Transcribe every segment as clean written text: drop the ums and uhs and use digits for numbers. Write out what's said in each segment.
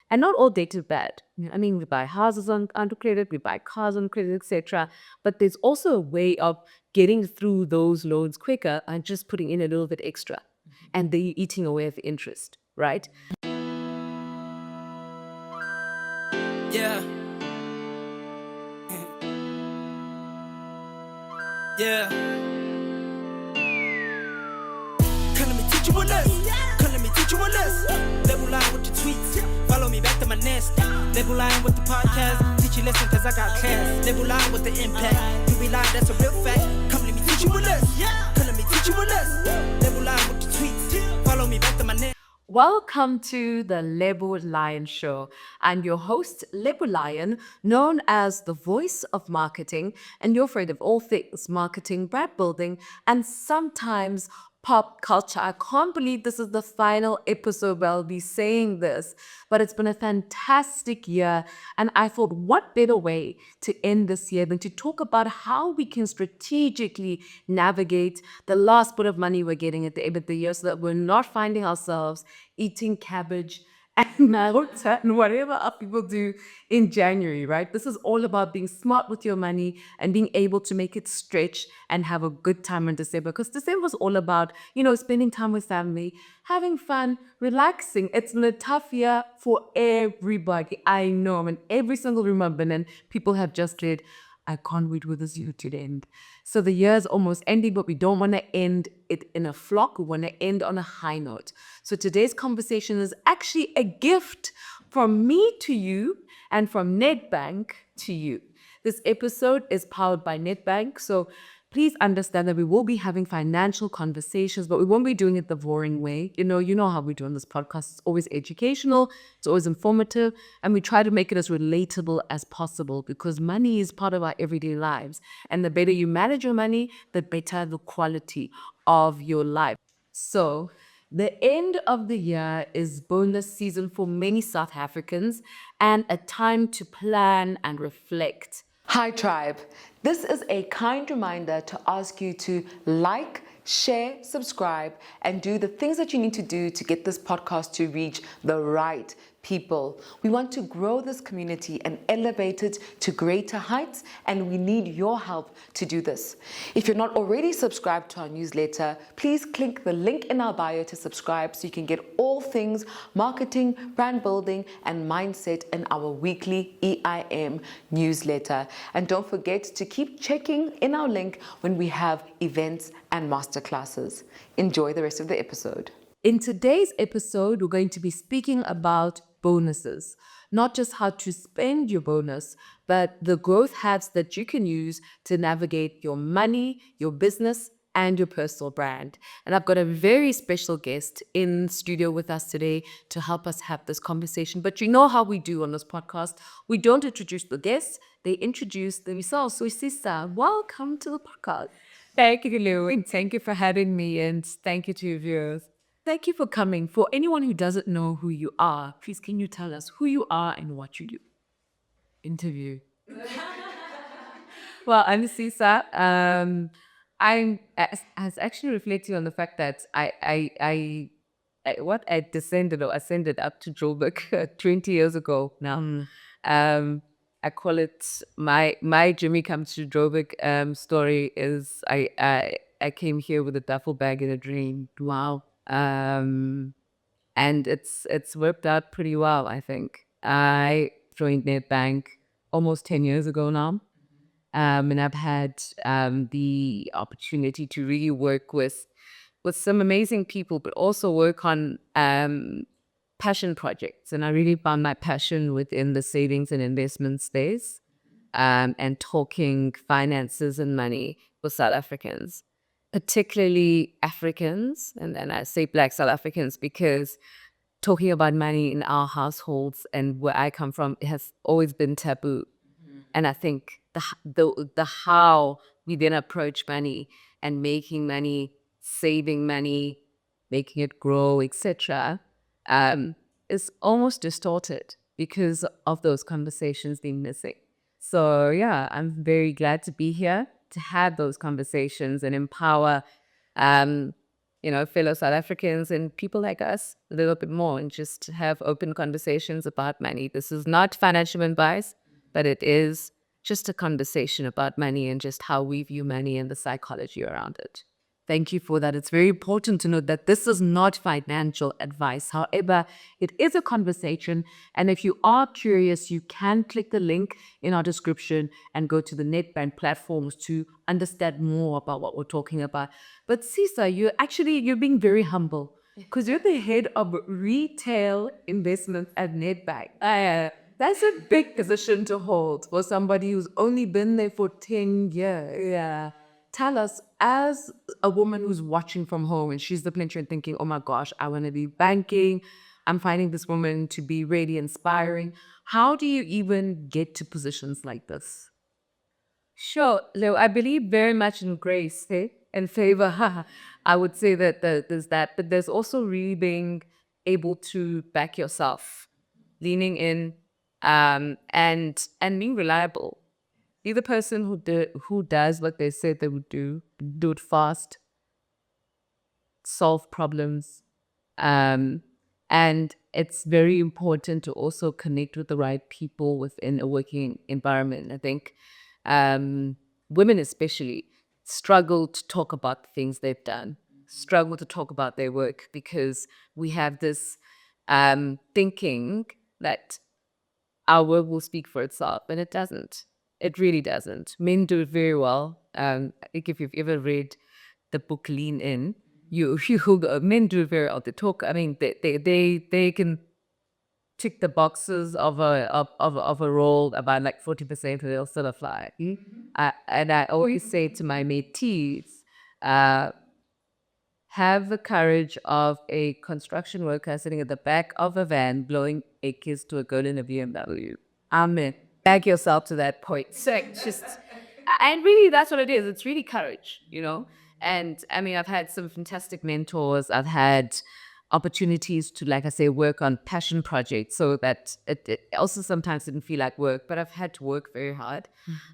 And not all debt is bad. I mean, we buy houses under credit, we buy cars on credit, etc. But there's also a way of getting through those loans quicker and just putting in a little bit extra. And then you're eating away at the interest, right? Yeah, yeah. Come let me teach you a lesson. Come let me teach you a lesson. Label line with the tweets. Follow me back to my nest. Label line with the podcast. Teach you lesson cause I got class. Label line with the impact. You be lying, that's a real fact. Come let me teach you a lesson. Come let me teach you a lesson. Label line with the tweets. Follow me back to my nest. Welcome to the Lebo Lion Show. I'm your host, Lebo Lion, known as the voice of marketing and your friend of all things marketing, brand building, and sometimes pop culture. I can't believe this is the final episode where I'll be saying this, but it's been a fantastic year. And I thought, what better way to end this year than to talk about how we can strategically navigate the last bit of money we're getting at the end of the year so that we're not finding ourselves eating cabbage and marota and whatever other people do in January, right? This is all about being smart with your money and being able to make it stretch and have a good time in December. Because December was all about, spending time with family, having fun, relaxing. It's been a tough year for everybody. I know. I mean, every single room I've been in, people have just said, I can't wait for this year to end. So the year is almost ending, but we don't want to end it in a flock. We want to end on a high note. So today's conversation is actually a gift from me to you and from Nedbank to you. This episode is powered by Nedbank. So please understand that we will be having financial conversations, but we won't be doing it the boring way. You know how we do on this podcast. It's always educational, it's always informative, and we try to make it as relatable as possible because money is part of our everyday lives. And the better you manage your money, the better the quality of your life. So the end of the year is bonus season for many South Africans and a time to plan and reflect. Hi, tribe. This is a kind reminder to ask you to like, share, subscribe, and do the things that you need to do to get this podcast to reach the right people. We want to grow this community and elevate it to greater heights, and we need your help to do this. If you're not already subscribed to our newsletter, please click the link in our bio to subscribe so you can get all things marketing, brand building, and mindset in our weekly EIM newsletter. And don't forget to keep checking in our link when we have events and masterclasses. Enjoy the rest of the episode. In today's episode, we're going to be speaking about bonuses, not just how to spend your bonus, but the growth hacks that you can use to navigate your money, your business, and your personal brand. And I've got a very special guest in studio with us today to help us have this conversation. But you know how we do on this podcast. We don't introduce the guests, they introduce themselves. So Sisa, welcome to the podcast. Thank you, Lou, and thank you for having me, and thank you to your viewers. Thank you for coming. For anyone who doesn't know who you are, please can you tell us who you are and what you do? Interview. Well, I'm Sisa. I was actually reflecting on the fact that I descended or ascended up to Joburg 20 years ago now. I call it my Jimmy comes to Joburg story is I came here with a duffel bag and a dream. Wow. And it's worked out pretty well, I think. I joined Nedbank almost 10 years ago now. And I've had the opportunity to really work with some amazing people, but also work on passion projects. And I really found my passion within the savings and investment space and talking finances and money for South Africans, particularly Africans. And then I say Black South Africans because talking about money in our households and where I come from, it has always been taboo. And I think the how we then approach money and making money, saving money, making it grow, etc., is almost distorted because of those conversations being missing. So yeah, I'm very glad to be here to have those conversations and empower fellow South Africans and people like us a little bit more, and just have open conversations about money. This is not financial advice, but it is just a conversation about money and just how we view money and the psychology around it. Thank you for that. It's very important to note that this is not financial advice. However, it is a conversation. And if you are curious, you can click the link in our description and go to the Nedbank platforms to understand more about what we're talking about. But Sisa, you're being very humble because you're the head of retail investments at Nedbank. That's a big position to hold for somebody who's only been there for 10 years. Yeah. Tell us, as a woman who's watching from home and she's looking at you and thinking, oh my gosh, I want to be banking. I'm finding this woman to be really inspiring. How do you even get to positions like this? Sure, Leo, I believe very much in grace, and favor. I would say that there's that, but there's also really being able to back yourself, leaning in, and being reliable. Be the person who does what they said they would do it fast, solve problems, and it's very important to also connect with the right people within a working environment. I think women especially struggle to talk about the things they've done, struggle to talk about their work, because we have this thinking that our work will speak for itself, and it doesn't. It really doesn't. Men do it very well. I think if you've ever read the book Lean In, men do it very well. They talk. I mean, they can tick the boxes of a role about like 40%, and they'll still apply. And I always say to my mentees, have the courage of a construction worker sitting at the back of a van blowing a kiss to a girl in a BMW. Amen. Back yourself to that point. So and really that's what it is. It's really courage. And I mean, I've had some fantastic mentors. I've had opportunities to, like I say, work on passion projects, so that it also sometimes didn't feel like work, but I've had to work very hard.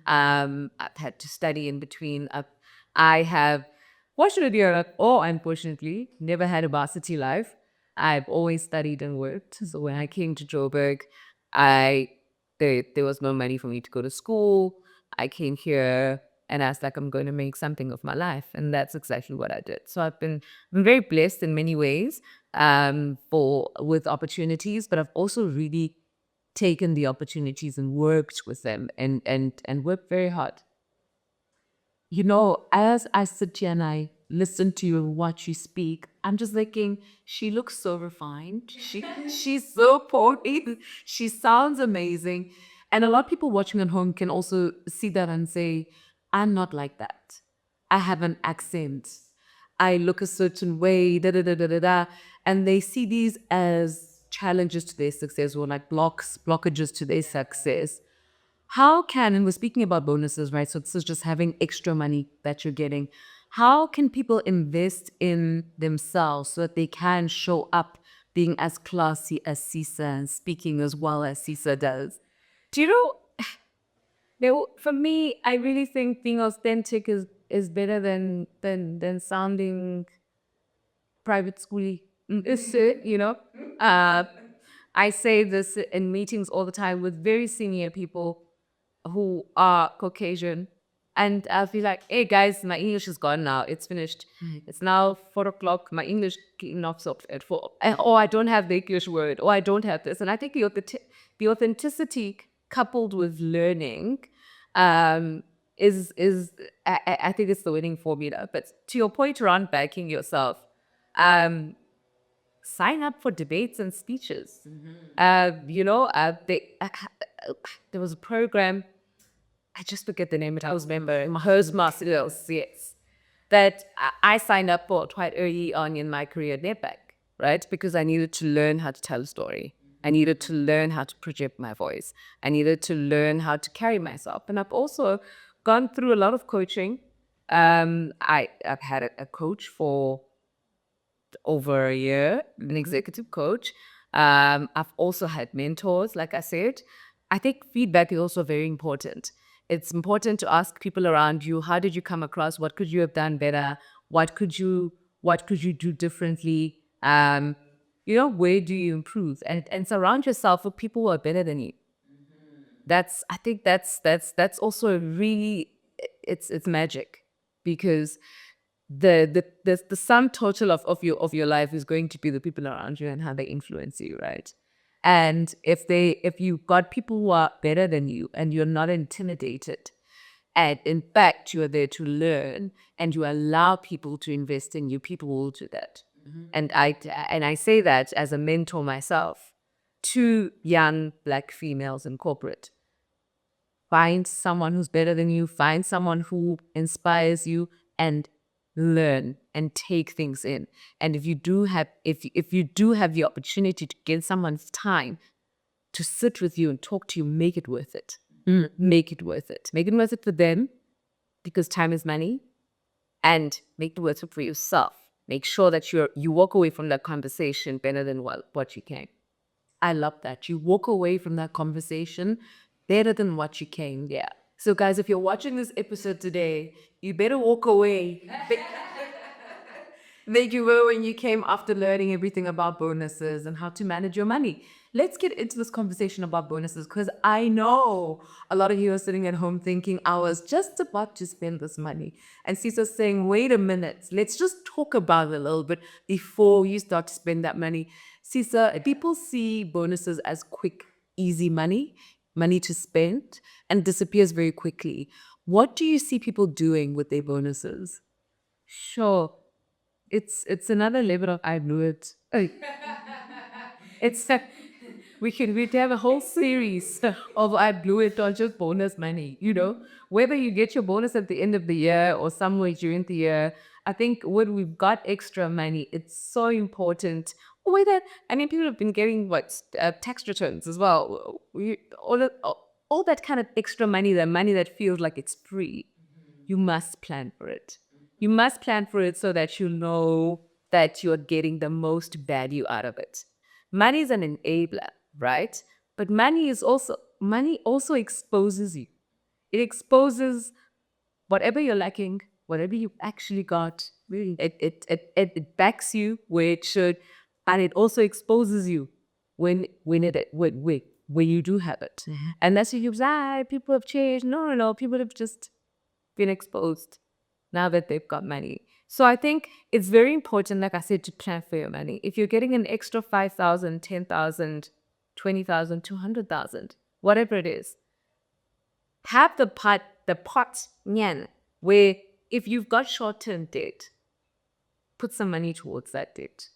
I've had to study in between. I have, fortunately or unfortunately, never had a varsity life. I've always studied and worked. So when I came to Joburg, there was no money for me to go to school. I came here and I was like, I'm going to make something of my life. And that's exactly what I did. So I've been very blessed in many ways with opportunities, but I've also really taken the opportunities and worked with them and worked very hard. As I sit here and I listen to you and watch you speak, I'm just thinking, she looks so refined. She's so poised. She sounds amazing. And a lot of people watching at home can also see that and say, I'm not like that. I have an accent. I look a certain way, da da da da da da. And they see these as challenges to their success, or like blockages to their success. How can, and we're speaking about bonuses, right? So this is just having extra money that you're getting. How can people invest in themselves so that they can show up being as classy as Sisa and speaking as well as Sisa does? Do you know, for me, I really think being authentic is better than sounding private schooly. Is it? I say this in meetings all the time with very senior people who are Caucasian, and I'll be like, hey guys, my English is gone now. It's finished. It's now 4 o'clock. My English knocks off at 4. Or I don't have the English word, or I don't have this. And I think the authenticity coupled with learning is I think it's the winning formula. But to your point around backing yourself, sign up for debates and speeches. There was a program, I just forget the name, but I was a member, Toastmasters, yes, that I signed up for quite early on in my career at Nedbank, right? Because I needed to learn how to tell a story. I needed to learn how to project my voice. I needed to learn how to carry myself. And I've also gone through a lot of coaching. I've had a coach for over a year, an executive coach. I've also had mentors, like I said. I think feedback is also very important. It's important to ask people around you, how did you come across? What could you have done better? What could you What could you do differently? Where do you improve? And surround yourself with people who are better than you. I think that's also a really, it's magic, because the sum total of your life is going to be the people around you and how they influence you, right? And if you've got people who are better than you and you're not intimidated, and in fact you are there to learn and you allow people to invest in you, people will do that. And I say that as a mentor myself to young Black females in corporate. Find someone who's better than you, find someone who inspires you, and learn and take things in. And if you do have the opportunity to get someone's time to sit with you and talk to you, make it worth it. Make it worth it. Make it worth it for them, because time is money, and make it worth it for yourself. Make sure that you walk away from that conversation better than what you came. I love that. You walk away from that conversation better than what you came. Yeah. So, guys, if you're watching this episode today, you better walk away like you were when you came, after learning everything about bonuses and how to manage your money. Let's get into this conversation about bonuses, because I know a lot of you are sitting at home thinking, I was just about to spend this money. And Sisa's saying, wait a minute, let's just talk about it a little bit before you start to spend that money. Sisa, people see bonuses as quick, easy money to spend, and disappears very quickly. What do you see people doing with their bonuses? Sure. It's another level of I blew it. It's we'd have a whole series of I blew it on just bonus money. Whether you get your bonus at the end of the year or somewhere during the year. I think when we've got extra money, it's so important. People have been getting tax returns as well. All that kind of extra money, the money that feels like it's free. You must plan for it. You must plan for it so that you know that you're getting the most value out of it. Money is an enabler, right? But money also exposes you. It exposes whatever you're lacking, whatever you actually got. Really, it backs you where it should, and it also exposes you when you do have it. And that's what you say, people have changed. No, people have just been exposed now that they've got money. So I think it's very important, like I said, to plan for your money. If you're getting an extra 5,000, 10,000, 20,000, 200,000, whatever it is, have the pot nyan, where if you've got short-term debt, put some money towards that debt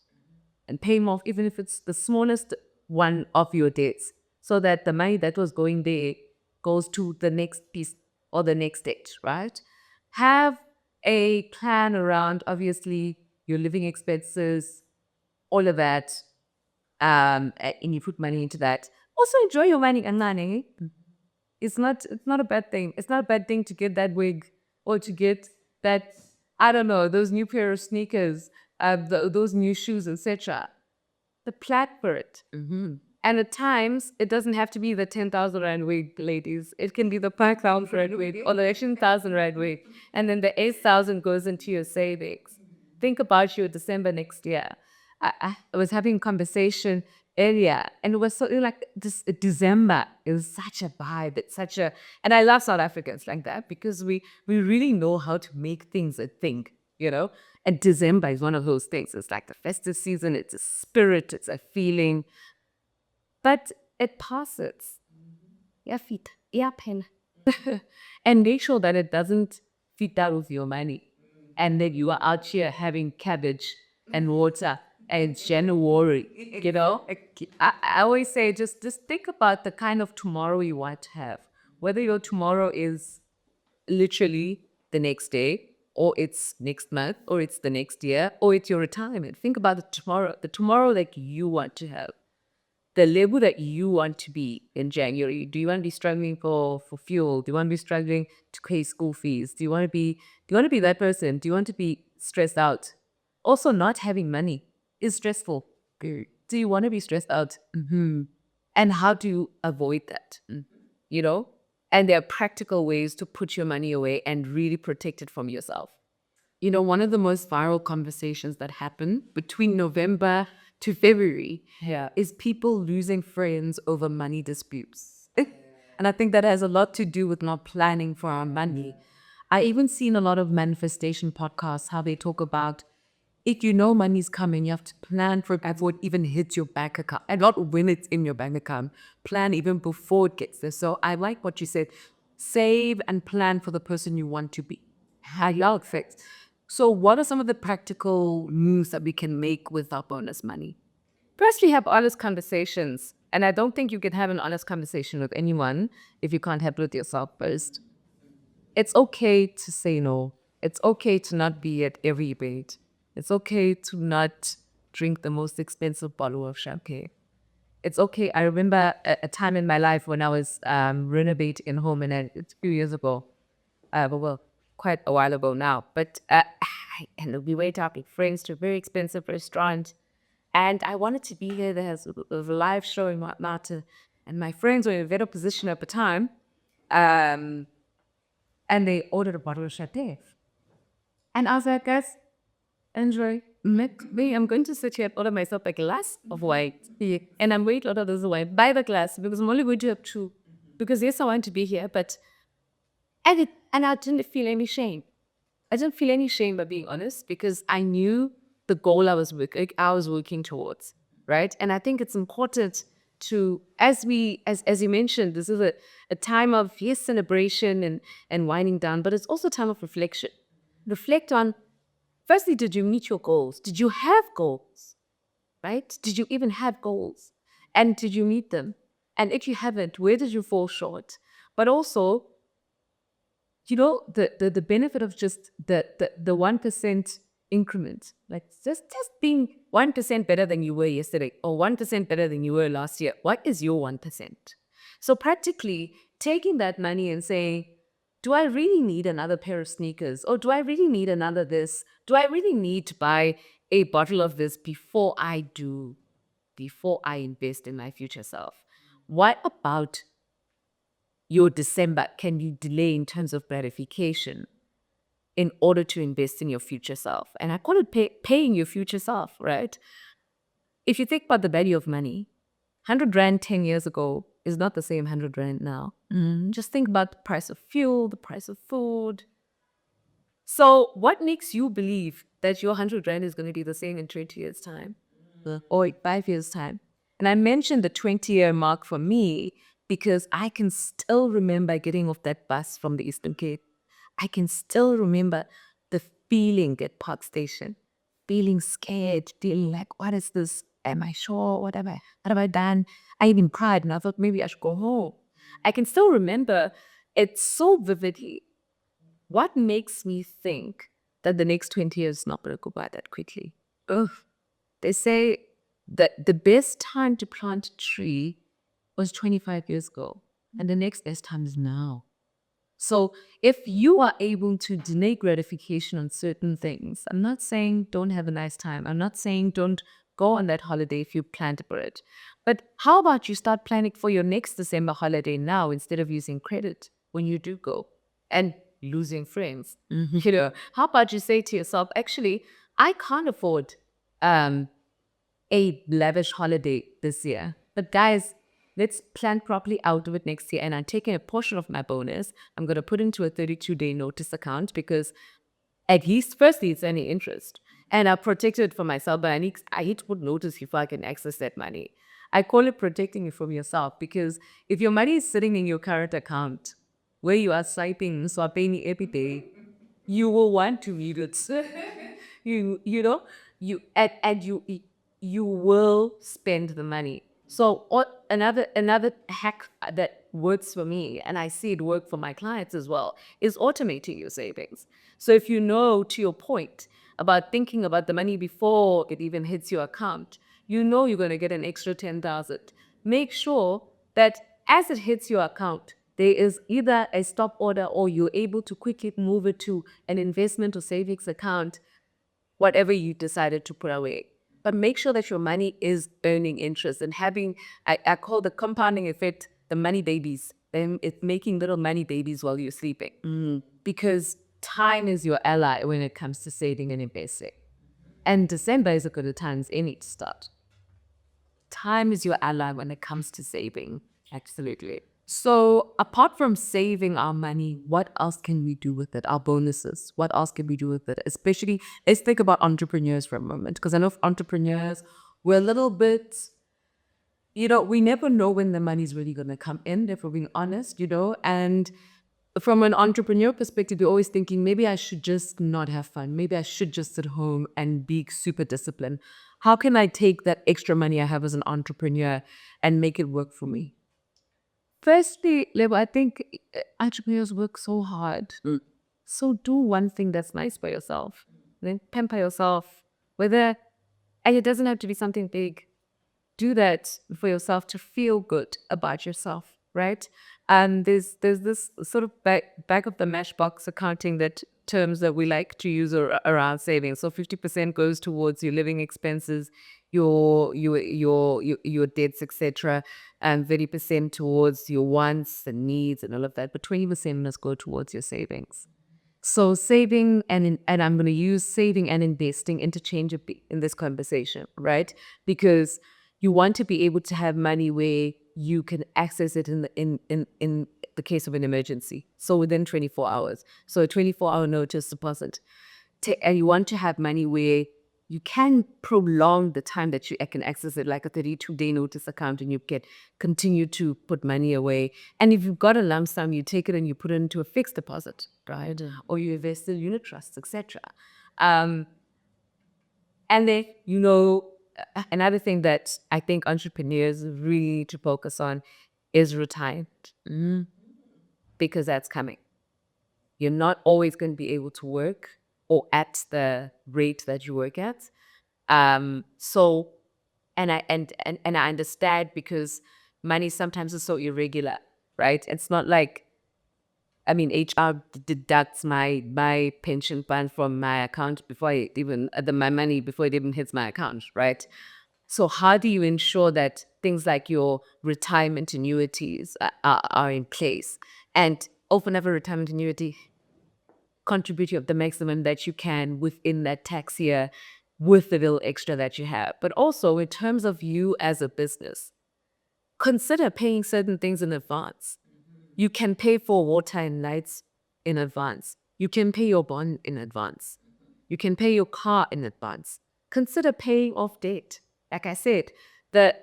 and pay them off, even if it's the smallest one of your debts, so that the money that was going there goes to the next piece or the next debt, right? Have a plan around, obviously, your living expenses, all of that, and you put money into that. Also enjoy your money, Anane. It's not a bad thing. It's not a bad thing to get that wig, or to get that, I don't know, those new pair of sneakers, those new shoes, etc. The plan for it. And at times, it doesn't have to be the 10,000 Rand wig, ladies. It can be the 5,000 Rand wig or the 18,000 Rand wig. And then the 8,000 goes into your savings. Think about your December next year. I was having a conversation earlier, and it was so like this December is such a vibe. It's such a, and I love South Africans like that, because we really know how to make things a thing, And December is one of those things. It's like the festive season. It's a spirit. It's a feeling. But it passes. Yeah, fit. Yeah, pen. And make sure that it doesn't fit out with your money. And then you are out here having cabbage and water and January, I always say, just think about the kind of tomorrow you want to have. Whether your tomorrow is literally the next day, or it's next month, or it's the next year, or it's your retirement. Think about the tomorrow that you want to have. The level that you want to be in January. Do you want to be struggling for fuel? Do you want to be struggling to pay school fees? Do you want to be that person? Do you want to be stressed out? Also, not having money is stressful. Do you want to be stressed out? And how do you avoid that? And there are practical ways to put your money away and really protect it from yourself. You know, one of the most viral conversations that happen between November to February is people losing friends over money disputes. And I think that has a lot to do with not planning for our money. I even seen a lot of manifestation podcasts how they talk about if you know money's coming, you have to plan for it before it even hits your bank account. And not when it's in your bank account. Plan even before it gets there. So I like what you said. Save and plan for the person you want to be. How y'all fix. So what are some of the practical moves that we can make with our bonus money? Firstly, have honest conversations. And I don't think you can have an honest conversation with anyone if you can't have it with yourself first. It's okay to say no. It's okay to not be at every event. It's okay to not drink the most expensive bottle of champagne. It's okay. I remember a time in my life when I was renovating a home, and it's a few years ago. Well, quite a while ago now. But and we went out with friends to a very expensive restaurant, and I wanted to be here. There's a live show and whatnot, and my friends were in a better position at the time. Um, and they ordered a bottle of Chateau. And I was like, guys, enjoy. Me, I'm going to sit here and order myself a glass of wine. Yeah. And I'm going to order this wine by the glass because I'm only going to have two. Because yes, I want to be here, but and I didn't feel any shame. I didn't feel any shame by being honest because I knew the goal I was working towards, right? And I think it's important to, as you mentioned, this is a time of yes celebration and winding down, but it's also a time of reflection. Reflect on, firstly, did you meet your goals? Did you have goals, right? Did you even have goals? And did you meet them? And if you haven't, where did you fall short? But also, you know, the benefit of just the 1% increment, like just being 1% better than you were yesterday or 1% better than you were last year. What is your 1%? So practically taking that money and saying, do I really need another pair of sneakers? Or do I really need another this? Do I really need to buy a bottle of this before I invest in my future self? What about your December can you delay in terms of gratification in order to invest in your future self? And I call it paying your future self, right? If you think about the value of money, 100 Rand 10 years ago is not the same 100 Rand now. Just think about the price of fuel, the price of food. So what makes you believe that your 100 Rand is going to be the same in 20 years' time? Or 5 years' time? And I mentioned the 20-year mark for me because I can still remember getting off that bus from the Eastern Cape. I can still remember the feeling at Park Station, feeling scared, feeling like, what is this? Am I sure? What have I done? I even cried and I thought maybe I should go home. I can still remember it so vividly. What makes me think that the next 20 years is not going to go by that quickly? Ugh. They say that the best time to plant a tree was 25 years ago, and the next best time is now. So if you are able to delay gratification on certain things, I'm not saying don't have a nice time. I'm not saying don't go on that holiday if you planned for it. But how about you start planning for your next December holiday now instead of using credit when you do go and losing friends? You know, how about you say to yourself, actually, I can't afford a lavish holiday this year. But guys, let's plan properly out of it next year. And I'm taking a portion of my bonus. I'm going to put into a 32-day notice account because at least, firstly, it's any interest. And I'll protect it for myself, but I need to put notice before I can access that money. I call it protecting it from yourself because if your money is sitting in your current account where you are swiping every day, you will want to read it. you know, and you will spend the money. So another hack that works for me, and I see it work for my clients as well, is automating your savings. So if you know, to your point about thinking about the money before it even hits your account, you know you're going to get an extra 10,000. Make sure that as it hits your account, there is either a stop order or you're able to quickly move it to an investment or savings account, whatever you decided to put away. But make sure that your money is earning interest and having, I call the compounding effect, the money babies. It's making little money babies while you're sleeping. Because time is your ally when it comes to saving and investing. And December is a good time as any to start. Time is your ally when it comes to saving. Absolutely. So apart from saving our money, what else can we do with it? Our bonuses. What else can we do with it? Especially, let's think about entrepreneurs for a moment, because I know entrepreneurs, we're a little bit, we never know when the money's really going to come in, if we're being honest, and from an entrepreneur perspective, you're always thinking, maybe I should just not have fun. Maybe I should just sit home and be super disciplined. How can I take that extra money I have as an entrepreneur and make it work for me? Firstly, Lebo, I think entrepreneurs work so hard. So do one thing that's nice for yourself. Then pamper yourself. And it doesn't have to be something big. Do that for yourself to feel good about yourself, right? And there's this sort of back of the matchbox accounting that terms that we like to use around savings. So 50% goes towards your living expenses, your debts, etc., and 30% towards your wants and needs and all of that. But 20% must go towards your savings. So saving and I'm going to use saving and investing interchangeably in this conversation, right? Because you want to be able to have money where you can access it in the case of an emergency. So within 24 hours. So a 24-hour notice deposit. And you want to have money where you can prolong the time that you can access it, like a 32-day notice account, and you can continue to put money away. And if you've got a lump sum, you take it and you put it into a fixed deposit, right? Or you invest in unit trusts, etc. And then, another thing that I think entrepreneurs really need to focus on is retirement, because that's coming. You're not always going to be able to work or at the rate that you work at. So, and I understand, because money sometimes is so irregular, right? It's not like, HR deducts my pension fund from my account before my money before it even hits my account, right? So how do you ensure that things like your retirement annuities are in place? And often have a retirement annuity, contribute of the maximum that you can within that tax year with the little extra that you have. But also in terms of you as a business, consider paying certain things in advance. You can pay for water and lights in advance. You can pay your bond in advance. You can pay your car in advance. Consider paying off debt. Like I said, the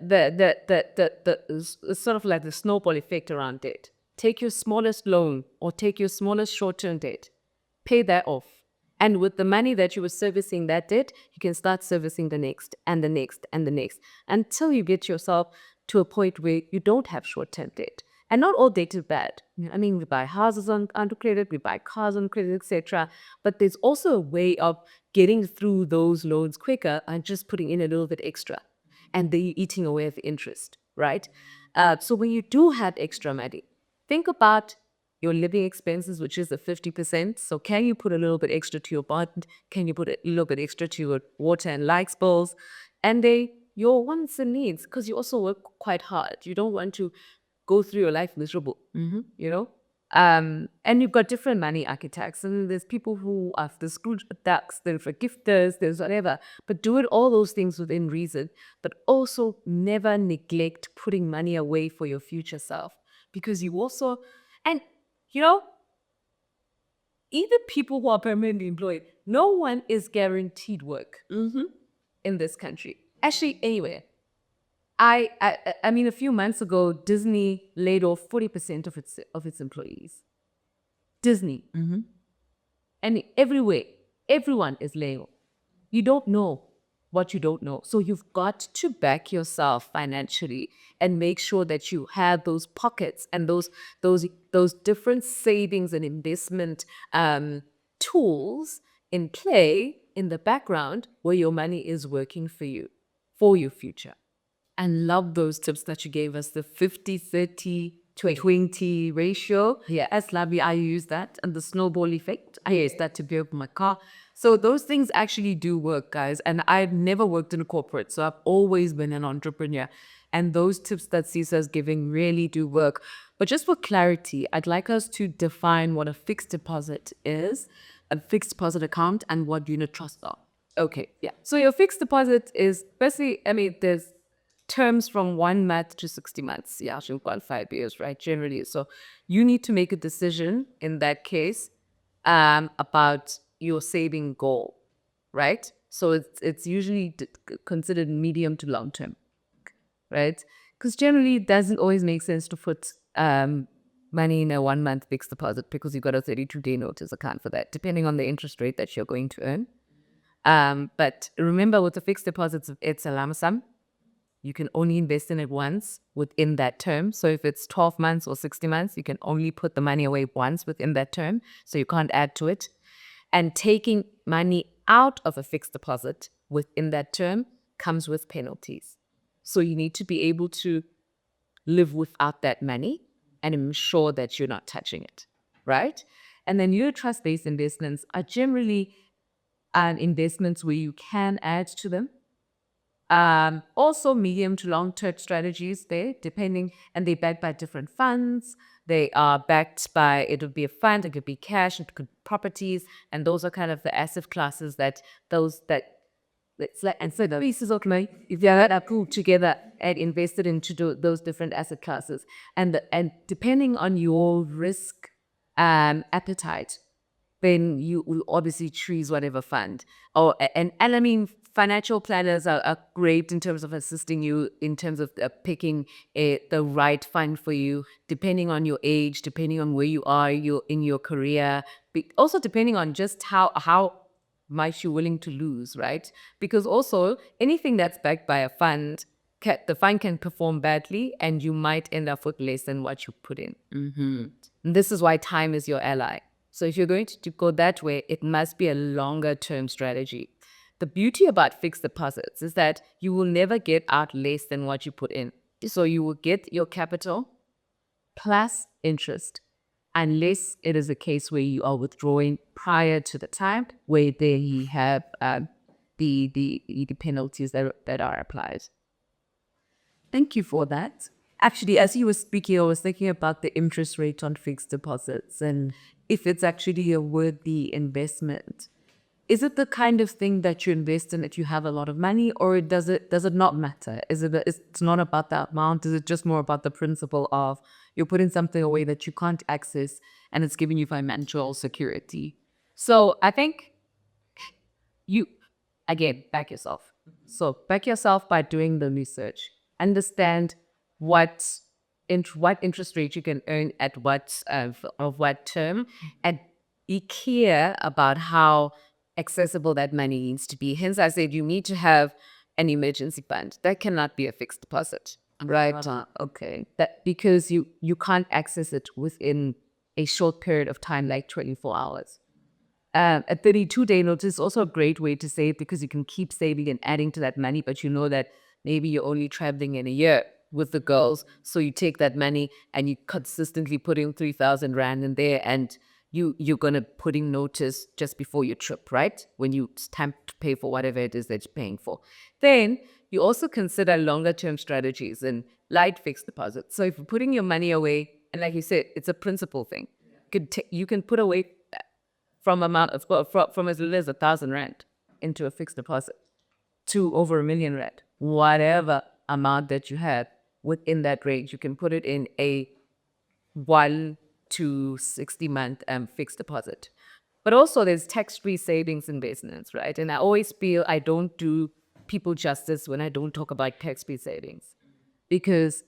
sort of like the snowball effect around debt. Take your smallest loan or take your smallest short-term debt. Pay that off. And with the money that you were servicing that debt, you can start servicing the next and the next and the next until you get yourself to a point where you don't have short-term debt. And not all debt is bad. We buy houses under credit, we buy cars on credit, etc. But there's also a way of getting through those loans quicker and just putting in a little bit extra. And then you're eating away at the interest, right? So when you do have extra money, think about your living expenses, which is the 50%. So can you put a little bit extra to your bond? Can you put a little bit extra to your water and lights bills? And your wants and needs, because you also work quite hard. You don't want to go through your life miserable, and you've got different money architects, and there's people who are the Scrooge ducks, there's forgifters, there's whatever, but do it all those things within reason, but also never neglect putting money away for your future self, because you also, and even people who are permanently employed, no one is guaranteed work in this country, actually anywhere. A few months ago, Disney laid off 40% of its employees. Disney. And everywhere, everyone is laying off. You don't know what you don't know. So you've got to back yourself financially and make sure that you have those pockets and those different savings and investment tools in play in the background where your money is working for you, for your future. And love those tips that you gave us, the 50, 30, 20 ratio. Yeah, as lovely. I use that. And the snowball effect, I use that to build my car. So those things actually do work, guys. And I've never worked in a corporate, so I've always been an entrepreneur. And those tips that Sisa is giving really do work. But just for clarity, I'd like us to define what a fixed deposit is. a fixed deposit account and what unit trusts are. Okay, yeah. So your fixed deposit is basically, I mean, there's terms from 1 month to 60 months. Yeah, she've got 5 years, right? Generally. So you need to make a decision in that case about your saving goal, right? So it's usually considered medium to long term, right? Because generally it doesn't always make sense to put money in a 1 month fixed deposit because you've got a 32-day notice account for that, depending on the interest rate that you're going to earn. But remember, with the fixed deposits, it's a lump sum. You can only invest in it once within that term. So if it's 12 months or 60 months, you can only put the money away once within that term. So you can't add to it. And taking money out of a fixed deposit within that term comes with penalties. So you need to be able to live without that money and ensure that you're not touching it, right? And then your trust-based investments are generally investments where you can add to them. Also medium to long-term strategies there, depending, and they're backed by different funds. They are backed by, it would be a fund, it could be cash, it could be properties, and those are kind of the asset classes it's like, and so the pieces of money, if you are pulled together and invested into those different asset classes, and depending on your risk appetite, then you will obviously choose whatever fund. And I mean, financial planners are great in terms of assisting you in terms of picking the right fund for you, depending on your age, depending on where you are in your career, also depending on just how much you're willing to lose, right? Because also anything that's backed by a fund, the fund can perform badly and you might end up with less than what you put in. And this is why time is your ally. So if you're going to go that way, it must be a longer term strategy. The beauty about fixed deposits is that you will never get out less than what you put in. So you will get your capital plus interest, unless it is a case where you are withdrawing prior to the time where they have the penalties that are applied. Thank you for that. Actually, as you were speaking, I was thinking about the interest rate on fixed deposits and if it's actually a worthy investment. Is it the kind of thing that you invest in that you have a lot of money, or does it not matter? It's not about the amount? Is it just more about the principle of you're putting something away that you can't access and it's giving you financial security? So I think you, again, back yourself. So back yourself by doing the research. Understand what interest rate you can earn at what of what term, and be clear about how accessible that money needs to be. Hence, I said you need to have an emergency fund. That cannot be a fixed deposit, right? Okay. That because you can't access it within a short period of time, like 24 hours. A 32-day notice is also a great way to save because you can keep saving and adding to that money, but you know that maybe you're only traveling in a year with the girls. So you take that money and you consistently put in 3,000 Rand in there, and you're going to put in notice just before your trip, right? When it's time to pay for whatever it is that you're paying for. Then you also consider longer term strategies and light fixed deposits. So if you're putting your money away, and like you said, it's a principal thing. You can put away from as little as 1,000 Rand into a fixed deposit to over 1,000,000 Rand. Whatever amount that you have within that range, you can put it in a 1 to 60-month fixed deposit. But also there's tax-free savings investments, right? And I always feel I don't do people justice when I don't talk about tax-free savings, because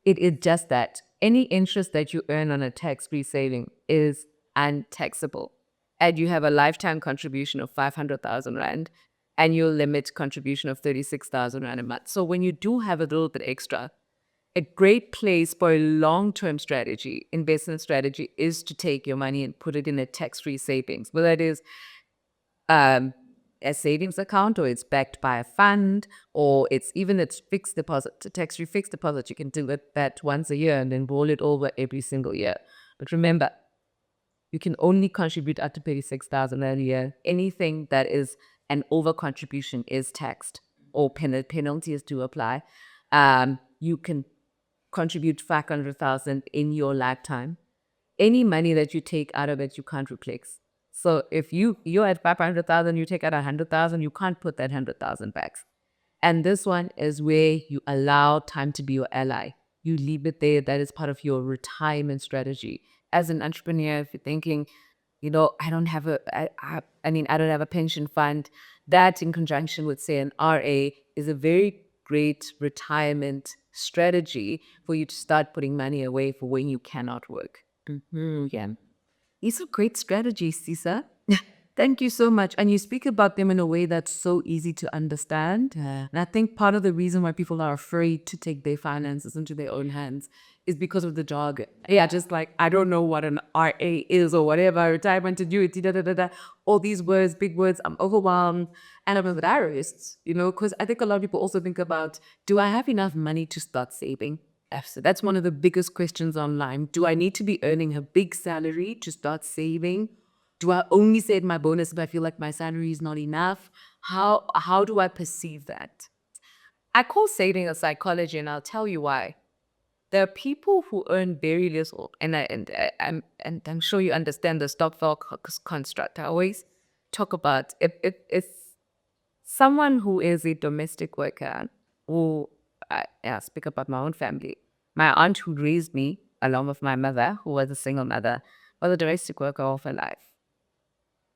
it is just that any interest that you earn on a tax-free saving is untaxable. And you have a lifetime contribution of 500,000 Rand, annual limit contribution of 36,000 Rand a month. So when you do have a little bit extra, a great place for a long-term strategy, investment strategy, is to take your money and put it in a tax-free savings, whether it is a savings account, or it's backed by a fund, or it's fixed deposit, a tax-free fixed deposit. You can do that once a year and then roll it over every single year. But remember, you can only contribute up to 36,000 a year. Anything that is an over contribution is taxed, or penalties do apply. You can contribute 500,000 in your lifetime. Any money that you take out of it, you can't replace. So if you're at 500,000, you take out 100,000, you can't put that 100,000 back. And this one is where you allow time to be your ally. You leave it there. That is part of your retirement strategy. As an entrepreneur, if you're thinking, I don't have I don't have a pension fund, that in conjunction with, say, an RA is a very great retirement strategy for you to start putting money away for when you cannot work. Yeah. These are great strategies, Sisa. Thank you so much. And you speak about them in a way that's so easy to understand. And I think part of the reason why people are afraid to take their finances into their own hands is because of the jargon. Yeah, just like, I don't know what an RA is or whatever, retirement annuity, da da da da. All these words, big words, I'm overwhelmed. And I'm embarrassed, because I think a lot of people also think about, do I have enough money to start saving? So that's one of the biggest questions online. Do I need to be earning a big salary to start saving? Do I only save my bonus if I feel like my salary is not enough? How do I perceive that? I call saving a psychology, and I'll tell you why. There are people who earn very little, and I'm sure you understand the stop-fall construct. I always talk about if it's someone who is a domestic worker, who I speak about my own family. My aunt who raised me, along with my mother, who was a single mother, was a domestic worker all her life.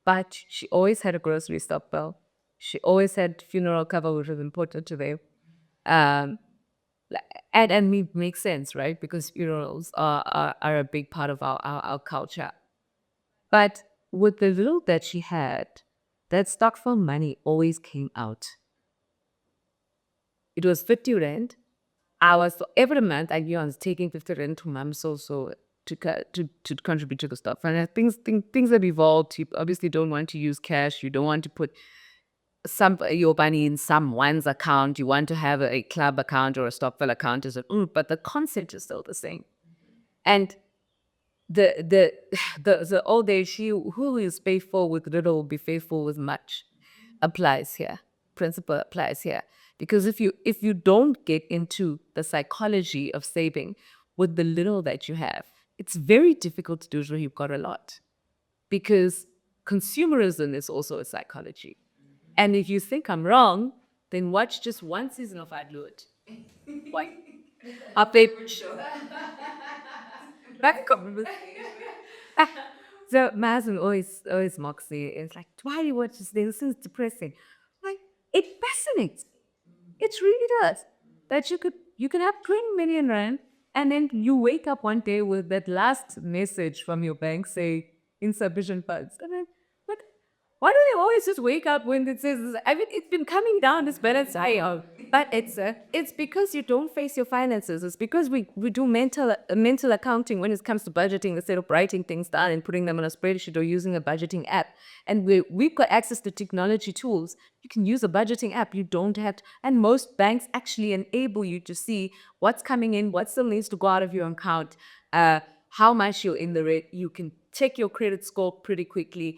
But she always had a grocery stockpile. She always had funeral cover, which was important to them. Um, and it makes sense, right? Because funerals are a big part of our culture. But with the little that she had, that stockpile money always came out. It was 50 rand. Every month I was taking 50 rand to mom so to contribute to the stuff. And things have evolved. You obviously don't want to use cash. You don't want to put your money in someone's account. You want to have a club account or a stopfall account, but the concept is still the same. And the old age, who is faithful with little will be faithful with much, applies here. Principle applies here. Because if you don't get into the psychology of saving with the little that you have, it's very difficult to do it when you've got a lot. Because consumerism is also a psychology. And if you think I'm wrong, then watch just one season of Adluit. Why? Our favorite show. Back So Mazen always mocks me. It's like, why do you watch this thing? This is depressing. Like, it fascinates me. It really does. That you can have 20 million rand and then you wake up one day with that last message from your bank say insufficient funds. And then, but why do they always just wake up when it says, I mean, it's been coming down this balance high, but it's because you don't face your finances. It's because we do mental accounting when it comes to budgeting instead of writing things down and putting them on a spreadsheet or using a budgeting app. And we've got access to technology tools. You can use a budgeting app. You don't have to, and most banks actually enable you to see what's coming in, what still needs to go out of your account, how much you're in the red. You can check your credit score pretty quickly.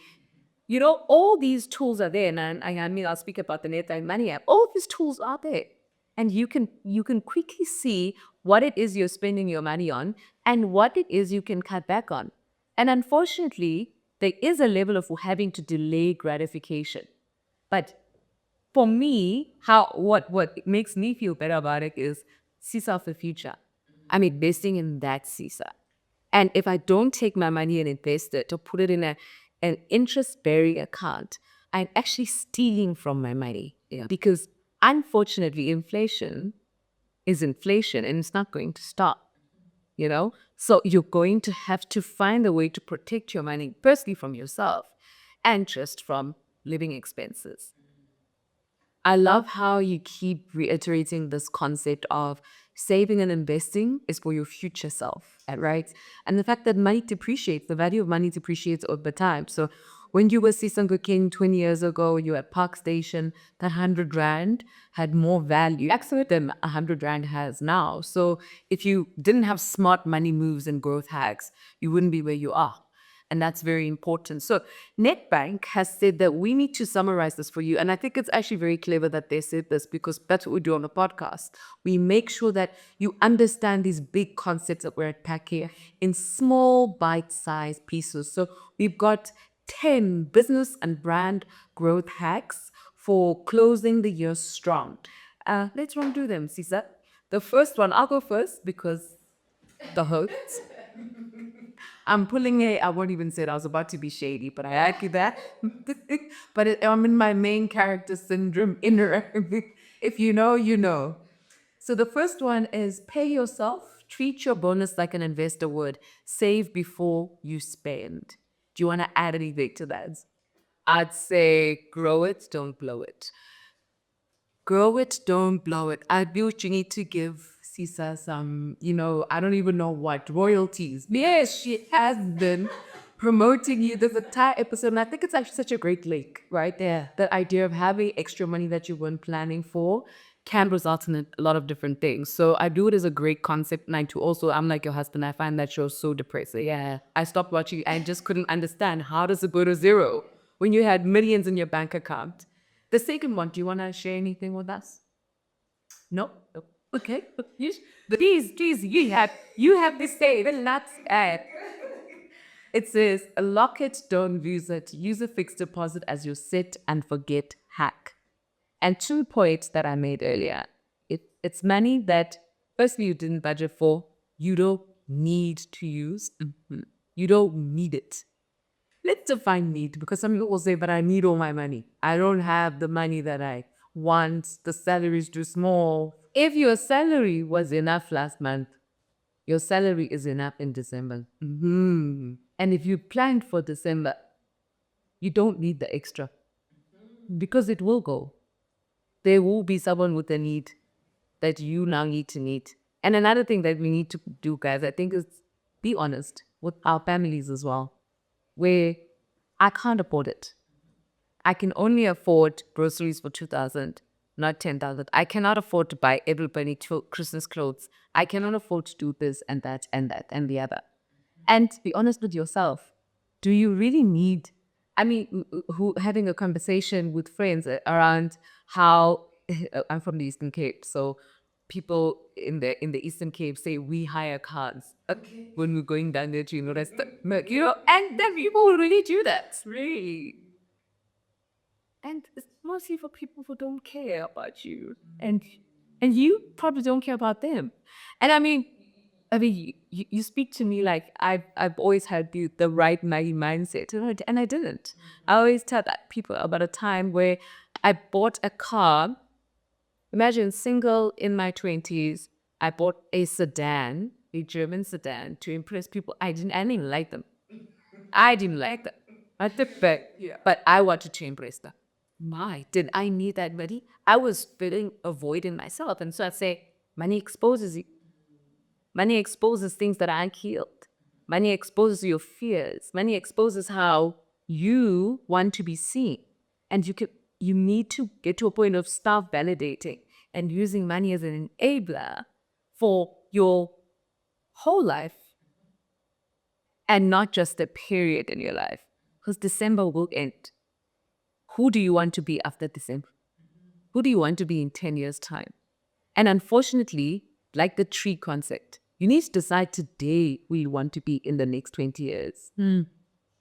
All these tools are there, and I mean, I'll speak about the Nedbank Money app. All of these tools are there, and you can quickly see what it is you're spending your money on and what it is you can cut back on. And unfortunately, there is a level of having to delay gratification. But for me, what makes me feel better about it is Sisa of the future. I'm investing in that Sisa. And if I don't take my money and invest it or put it in an interest-bearing account, I'm actually stealing from my money. Yeah. Because unfortunately, inflation is inflation and it's not going to stop. So you're going to have to find a way to protect your money, firstly from yourself and just from living expenses. I love how you keep reiterating this concept of saving and investing is for your future self, right? And the fact that money depreciates, the value of money depreciates over time. So when you were Sisango King 20 years ago, you were at Park Station, that 100 Rand had more value than 100 Rand has now. So if you didn't have smart money moves and growth hacks, you wouldn't be where you are. And that's very important. So Nedbank has said that we need to summarize this for you. And I think it's actually very clever that they said this because that's what we do on the podcast. We make sure that you understand these big concepts that we're unpacking here in small bite-sized pieces. So we've got 10 business and brand growth hacks for closing the year strong. Let's run through them, Sisa. The first one, I'll go first because the host. I'm pulling a, I won't even say it, I was about to be shady, but I argue that. I'm in my main character syndrome inner. If you know, you know. So the first one is pay yourself. Treat your bonus like an investor would. Save before you spend. Do you want to add anything to that? I'd say grow it, don't blow it. Grow it, don't blow it. I feel you need to give Sisa some, I don't even know what, royalties. Yes, she has been promoting you this entire episode. And I think it's actually such a great link, right? There. That idea of having extra money that you weren't planning for can result in a lot of different things. So I do it as a great concept. And I too also, I'm like your husband, I find that show so depressing. Yeah. I stopped watching. I just couldn't understand, how does it go to zero when you had millions in your bank account? The second one, do you want to share anything with us? No? No. Okay. Please, you have this say. Then let's add. It says, lock it, don't use it. Use a fixed deposit as your set and forget hack. And 2 points that I made earlier. It's money that, firstly, you didn't budget for. You don't need to use. You don't need it. Let's define need, because some people will say, but I need all my money. I don't have the money that I want. The salary is too small. If your salary was enough last month, your salary is enough in December. And if you planned for December, you don't need the extra because it will go. There will be someone with a need that you now need to meet. And another thing that we need to do, guys, I think, is be honest with our families as well, where I can't afford it. I can only afford groceries for 2,000, not 10,000. I cannot afford to buy everybody Christmas clothes. I cannot afford to do this and that and that and the other. And be honest with yourself. Do you really need, having a conversation with friends around how, I'm from the Eastern Cape, so people in the Eastern Cape say we hire cars when we're going down there to, and then people really do that. Really. And it's mostly for people who don't care about you. And you probably don't care about them. And you speak to me like I've always had the right Maggie mindset, and I didn't. I always tell that people about a time where I bought a car. Imagine, single in my 20s, I bought a sedan, a German sedan, to impress people. I didn't even like them. I didn't like them. I took back, but I wanted to impress them. Did I need that money? I was filling a void in myself. And so I'd say, money exposes you. Money exposes things that aren't healed. Money exposes your fears. Money exposes how you want to be seen. And you need to get to a point of self-validating and using money as an enabler for your whole life and not just a period in your life. Because December will end. Who do you want to be after December? Who do you want to be in 10 years' time? And unfortunately, like the tree concept, you need to decide today who you want to be in the next 20 years.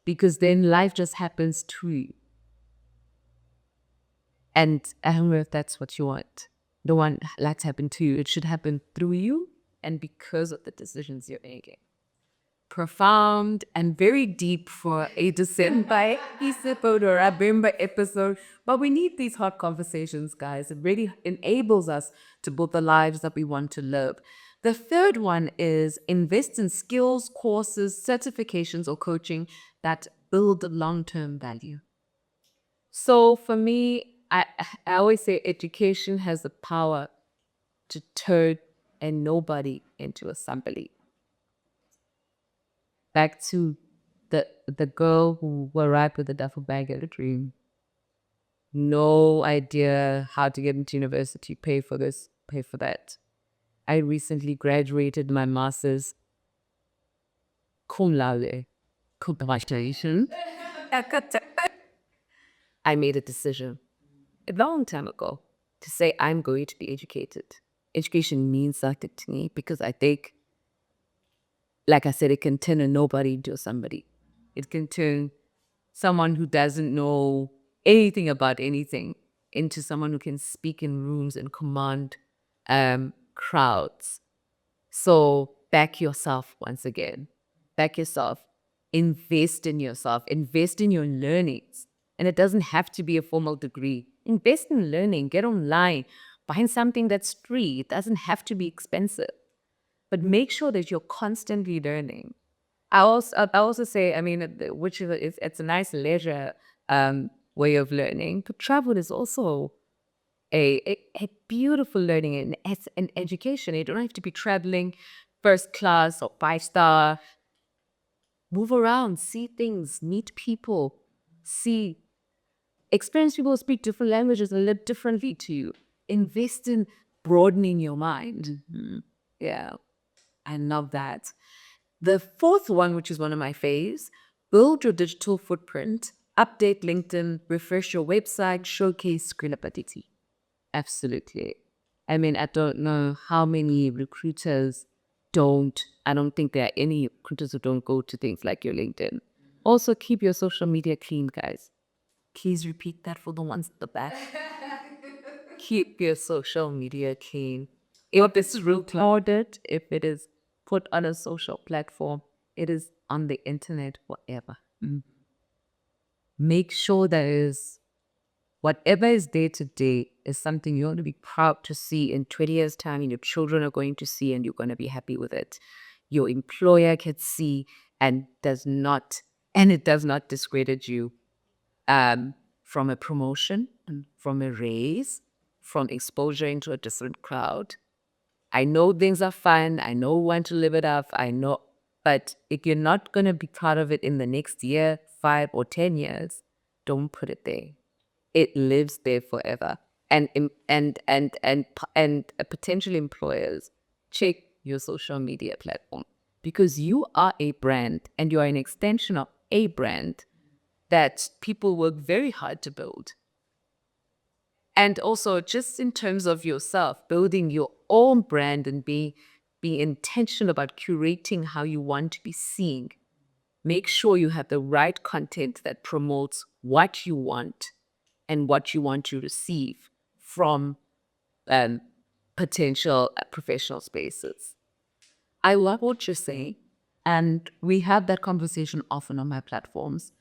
Because then life just happens to you. And I don't know if that's what you want. Don't want life to happen to you. It should happen through you and because of the decisions you're making. Profound and very deep for a December episode or a Bimba episode. But we need these hard conversations, guys. It really enables us to build the lives that we want to live. The third one is invest in skills, courses, certifications, or coaching that build long-term value. So for me, I always say education has the power to turn a nobody into a somebody. Back to the girl who arrived with a duffel bag and a dream. No idea how to get into university, pay for this, pay for that. I recently graduated my master's cum laude. Congratulations. I made a decision a long time ago to say I'm going to be educated. Education means something to me because I think, like I said, it can turn a nobody into a somebody. It can turn someone who doesn't know anything about anything into someone who can speak in rooms and command crowds. So back yourself once again. Back yourself. Invest in yourself. Invest in your learnings. And it doesn't have to be a formal degree. Invest in learning. Get online. Find something that's free. It doesn't have to be expensive. But make sure that you're constantly learning. I also say, I mean, which is it's a nice leisure way of learning, but travel is also a beautiful learning and it's an education. You don't have to be traveling first class or 5-star. Move around, see things, meet people, see, experience people who speak different languages and live differently to you. Invest in broadening your mind. Yeah, I love that. The fourth one, which is one of my faves, build your digital footprint, update LinkedIn, refresh your website, showcase scalability. Absolutely. I mean, I don't know how many recruiters I don't think there are any recruiters who don't go to things like your LinkedIn. Also, keep your social media clean, guys. Please repeat that for the ones at the back. Keep your social media clean. If this is recorded, if it is put on a social platform, it is on the internet forever. Make sure that is whatever is day to day is something you're going to be proud to see in 20 years' time, and your children are going to see, and you're going to be happy with it. Your employer can see and it does not discredit you from a promotion, from a raise, from exposure into a different crowd. I know things are fun. I know when to live it up. I know, but if you're not going to be proud of it in the next year, 5 or 10 years, don't put it there. It lives there forever. And potential employers, check your social media platform because you are a brand and you are an extension of a brand that people work very hard to build. And also, just in terms of yourself, building your own brand and be intentional about curating how you want to be seen. Make sure you have the right content that promotes what you want and what you want to receive from potential professional spaces. I love what you're saying. And we have that conversation often on my platforms.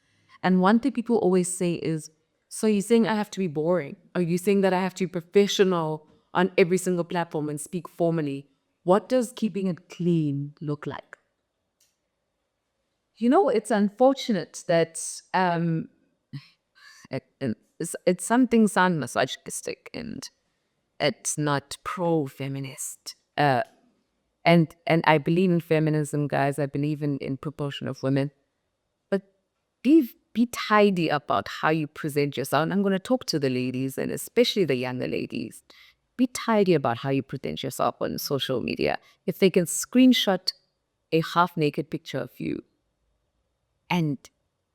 And one thing people always say is, so you're saying I have to be boring? Are you saying that I have to be professional on every single platform and speak formally? What does keeping it clean look like? You know, it's unfortunate that it's something sound misogynistic and it's not pro-feminist. And I believe in feminism, guys. I believe in proportion of women. But be tidy about how you present yourself. And I'm going to talk to the ladies and especially the younger ladies. Be tidy about how you present yourself on social media. If they can screenshot a half-naked picture of you and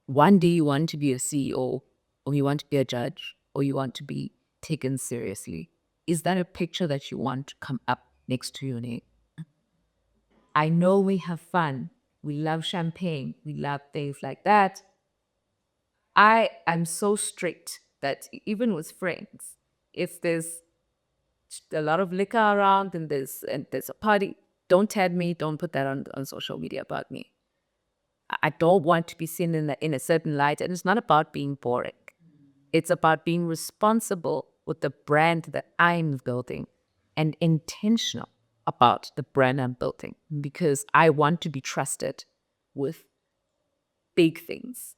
one day you want to be a CEO or you want to be a judge or you want to be taken seriously, is that a picture that you want to come up next to your name? I know we have fun. We love champagne. We love things like that. I am so strict that even with friends, if there's a lot of liquor around and there's a party, don't tag me, don't put that on social media about me. I don't want to be seen in a certain light. And it's not about being boring. It's about being responsible with the brand that I'm building and intentional about the brand I'm building because I want to be trusted with big things,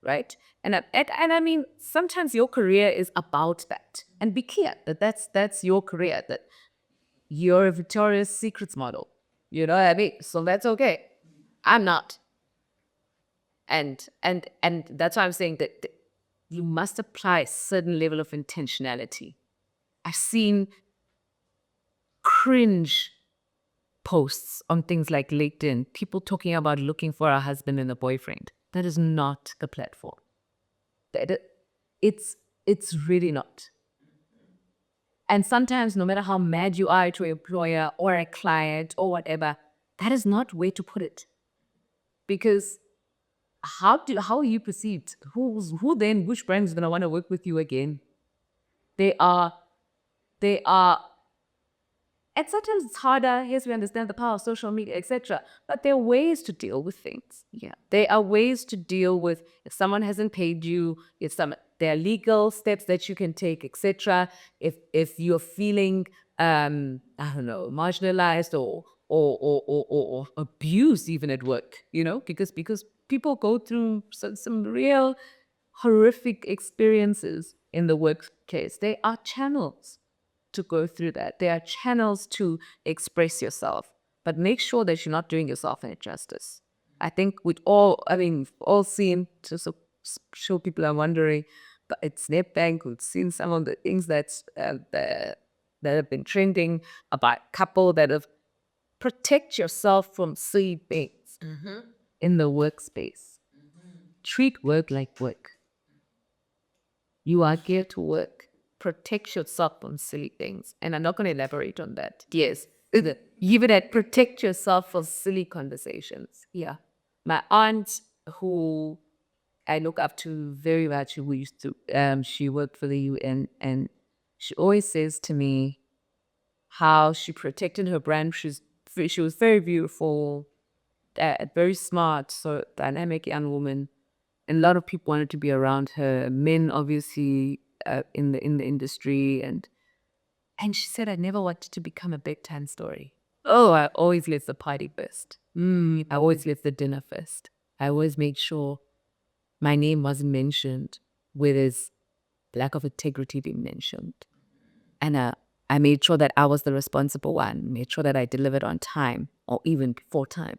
right? And I mean, sometimes your career is about that. And be clear that that's your career, that you're a Victoria's Secrets model. You know what I mean? So that's okay. I'm not. And that's why I'm saying that you must apply a certain level of intentionality. I've seen cringe posts on things like LinkedIn, people talking about looking for a husband and a boyfriend. That is not the platform. It's really not. And sometimes, no matter how mad you are to an employer or a client or whatever, that is not where to put it. Because how are you perceived? Who then, which brand is gonna want to work with you again? They are they are And sometimes it's harder. Yes, we understand the power of social media, etc. But there are ways to deal with things. Yeah, there are ways to deal with if someone hasn't paid you. If some there are legal steps that you can take, etc. If you're feeling I don't know, marginalized or abused even at work, because people go through some real horrific experiences in the workplace. There are channels to go through that. There are channels to express yourself, but make sure that you're not doing yourself an injustice. I think we've all seen, just so sure people are wondering, but it's Nedbank, we've seen some of the things that have been trending about couple that have protect yourself from silly things in the workspace. Treat work like work. You are here to work. Protect yourself from silly things. And I'm not going to elaborate on that. Yes. Give it at protect yourself from silly conversations. Yeah. My aunt, who I look up to very much, who used to, she worked for the UN, and she always says to me how she protected her brand. She was very beautiful, very smart, so dynamic young woman, and a lot of people wanted to be around her. Men, obviously, in the industry, and she said, "I never wanted to become a big time story. Oh, I always left the party first. I always left the dinner first. I always made sure my name wasn't mentioned, where there's lack of integrity being mentioned, and I made sure that I was the responsible one. Made sure that I delivered on time or even before time,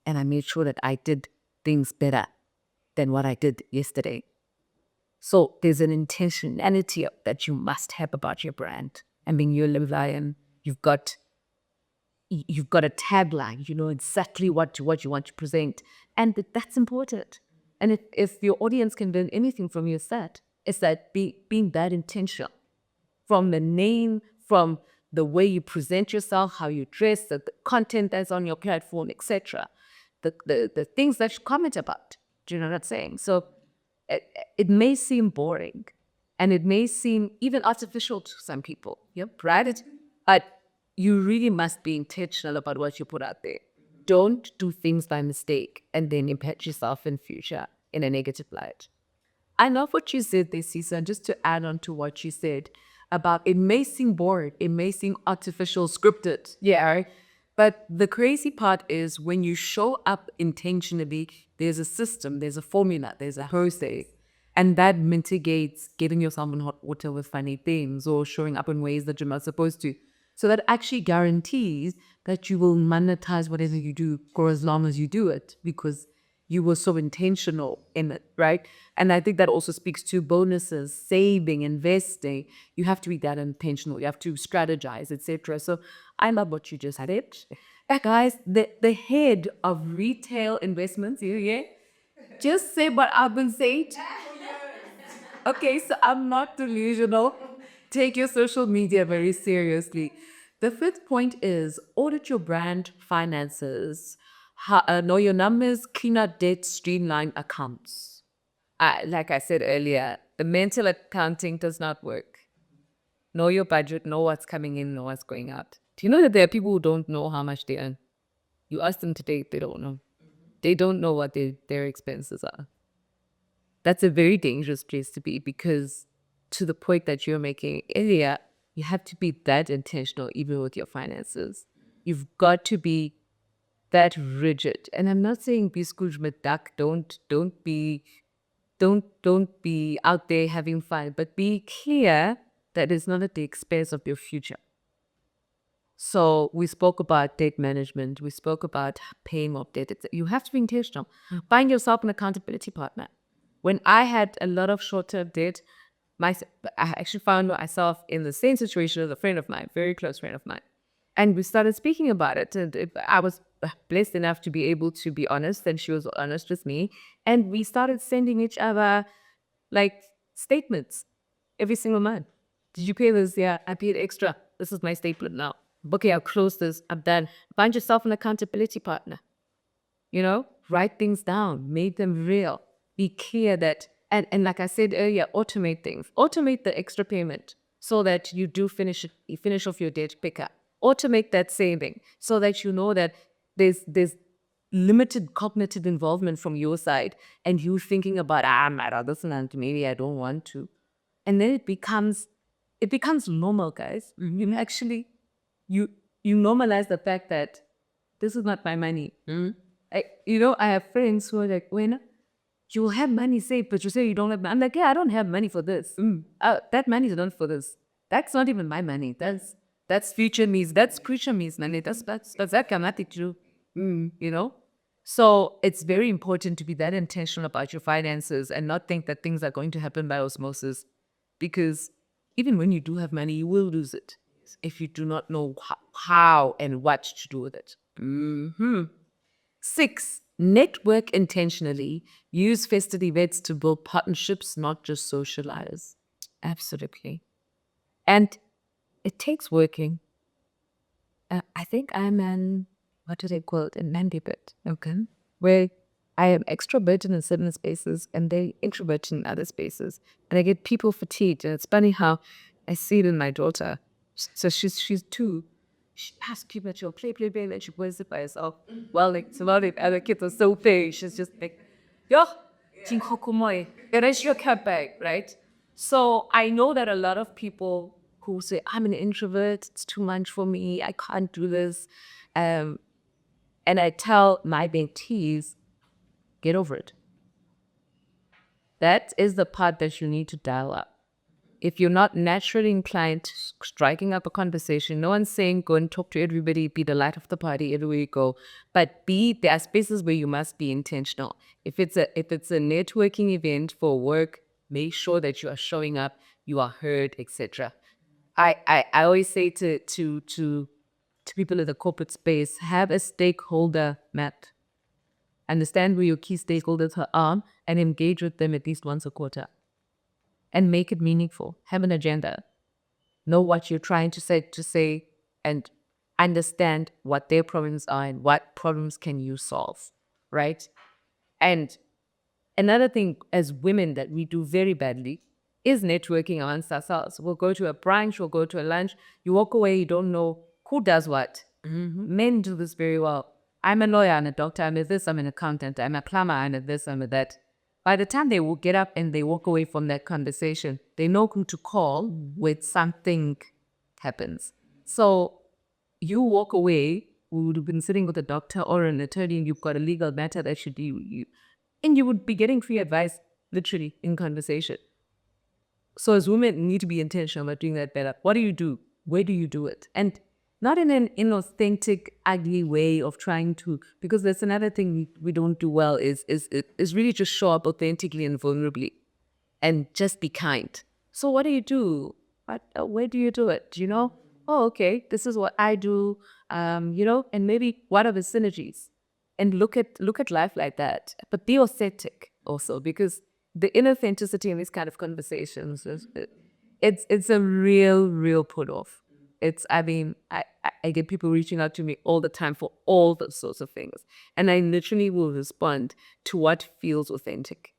and I made sure that I did things better than what I did yesterday." So there's an intentionality that you must have about your brand. I mean, you're Live Lion, you've got a tagline, you know exactly what you want to present. And that's important. And if your audience can learn anything from you, it's that being that intentional. From the name, from the way you present yourself, how you dress, the content that's on your platform, etc. The things that you comment about. Do you know what I'm saying? So it may seem boring, and it may seem even artificial to some people. Yep, right? But you really must be intentional about what you put out there. Don't do things by mistake and then impact yourself in future in a negative light. I love what you said there, Sisa, just to add on to what you said about it may seem boring, it may seem artificial, scripted. Yeah, right? But the crazy part is when you show up intentionally, there's a system, there's a formula, there's a process. And that mitigates getting yourself in hot water with funny things or showing up in ways that you're not supposed to. So that actually guarantees that you will monetize whatever you do for as long as you do it, because you were so intentional in it, right? And I think that also speaks to bonuses, saving, investing. You have to be that intentional. You have to strategize, etc. So I love what you just had it. Guys, the head of retail investments, yeah, just say what I've been saying. Okay, so I'm not delusional. Take your social media very seriously. The fifth point is audit your brand finances. Know your numbers, clean out debt, streamline accounts. Like I said earlier, the mental accounting does not work. Know your budget, know what's coming in, know what's going out. Do you know that there are people who don't know how much they earn? You ask them today, they don't know. They don't know what their expenses are. That's a very dangerous place to be, because to the point that you're making earlier, you have to be that intentional even with your finances. You've got to be that rigid. And I'm not saying be Scrooge McDuck. Don't be out there having fun, but be clear that it's not at the expense of your future. So we spoke about debt management. We spoke about paying off debt. You have to be intentional. Find yourself an accountability partner. When I had a lot of short-term debt, I actually found myself in the same situation as a friend of mine, very close friend of mine. And we started speaking about it. And I was blessed enough to be able to be honest, and she was honest with me. And we started sending each other like statements every single month. Did you pay this? Yeah, I paid extra. This is my statement now. Okay, I'll close this. I'm done. Find yourself an accountability partner. You know, Write things down, make them real. Be clear that, and like I said earlier, automate things. Automate the extra payment so that you do finish it, you finish off your debt quicker. Automate that saving so that you know that there's limited cognitive involvement from your side and you thinking about, my this and maybe I don't want to. And then it becomes normal, guys. You actually you you normalize the fact that this is not my money. I have friends who are like, when you will have money saved, but you say you don't have money. I'm like, yeah, I don't have money for this. That money is not for this. That's not even my money. That's future me's. That's future me's money. That's that can nothing to do. So it's very important to be that intentional about your finances and not think that things are going to happen by osmosis, because even when you do have money, you will lose it if you do not know how and what to do with it. 6, network intentionally. Use festive events to build partnerships, not just socialize. Absolutely. And it takes working. I think I'm what do they call it? An ambivert, okay? Where I am extroverted in certain spaces and they introverted in other spaces. And I get people fatigued. And it's funny how I see it in my daughter. So she's 2. She asks people, she'll play, and she plays it by herself. Well, like, some of the other kids are so big. She's just like, yo, and then she'll come back, right? So I know that a lot of people who say, I'm an introvert, it's too much for me, I can't do this. And I tell my mentees, get over it. That is the part that you need to dial up. If you're not naturally inclined to striking up a conversation, no one's saying go and talk to everybody, be the light of the party everywhere you go. But there are spaces where you must be intentional. If it's a networking event for work, make sure that you are showing up, you are heard, etc. I always say to people in the corporate space, have a stakeholder map. Understand where your key stakeholders are and engage with them at least once a quarter. And make it meaningful. Have an agenda. Know what you're trying to say, and understand what their problems are and what problems can you solve, right? And another thing as women that we do very badly is networking amongst ourselves. We'll go to a brunch, we'll go to a lunch, you walk away, you don't know who does what. Men do this very well. I'm a lawyer, I'm a doctor, I'm a this, I'm an accountant, I'm a plumber, I'm a this, I'm a that. By the time they will get up and they walk away from that conversation, they know who to call when something happens. So you walk away, we would have been sitting with a doctor or an attorney, and you've got a legal matter that should you and you would be getting free advice literally in conversation. So as women, need to be intentional about doing that better. What do you do? Where do you do it? And not in an inauthentic, ugly way of trying to, because that's another thing we don't do well is really just show up authentically and vulnerably and just be kind. So what do you do? Where do you do it? Oh, okay, this is what I do, and maybe what are the synergies? And look at life like that. But be authentic also, because the inauthenticity in these kind of conversations it's a real put off. I get people reaching out to me all the time for all those sorts of things. And I literally will respond to what feels authentic.